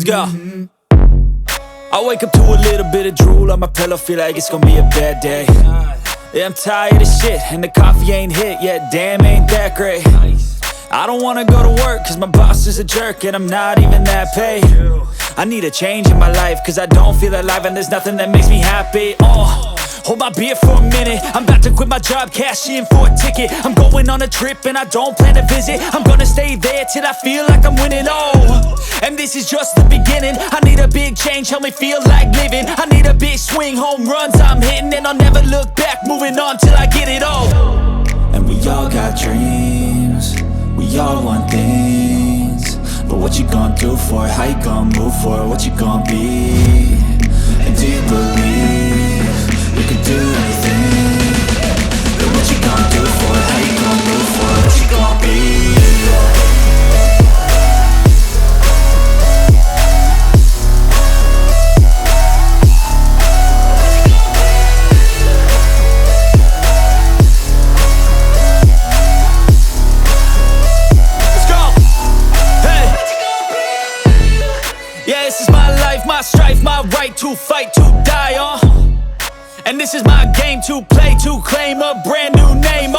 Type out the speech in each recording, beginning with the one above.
go. I wake up to a little bit of drool on my pillow, feel like it's gonna be a bad day. Yeah, I'm tired of shit, and the coffee ain't hit yet, damn, ain't that great. I don't wanna go to work, cause my boss is a jerk, and I'm not even that paid. I need a change in my life, cause I don't feel alive, and there's nothing that makes me happy. Hold my beer for a minute, I'm about to quit my job, cash in for a ticket. I'm going on a trip and I don't plan to visit. I'm gonna stay there till I feel like I'm winning, and this is just the beginning. I need a big change, help me feel like living. I need a big swing, home runs I'm hitting, and I'll never look back, moving on till I get it all. And we all got dreams, we all want things, but what you gonna do for it? How you gonna move for it? What you gonna be? And do you believe you can do anything? But what you gonna do for it? How you gonna move for it? What you gonna be? Yeah, this is my life, my strife, my right to fight, to die on. And this is my game to play, to claim a brand new name,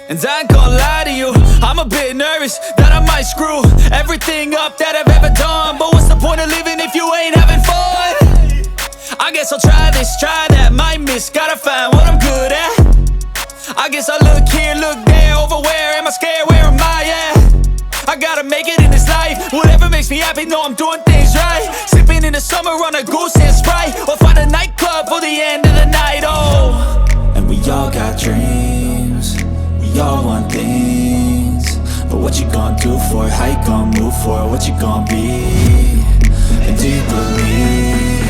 And I ain't gonna lie to you, I'm a bit nervous that I might screw everything up that I've ever done. But what's the point of living if you ain't having fun? I guess I'll try this, try that, might miss, gotta find what I'm good at. I guess I look here, look there, over where am I scared, where am I at? I gotta make it in this life, whatever makes me happy, know I'm doing things right. Sipping in the summer on a goose and Sprite, or find a nightclub for the end of the night, And we all got dreams, we all want things, but what you gonna do for it? How you gonna move for it? What you gonna be? And do you believe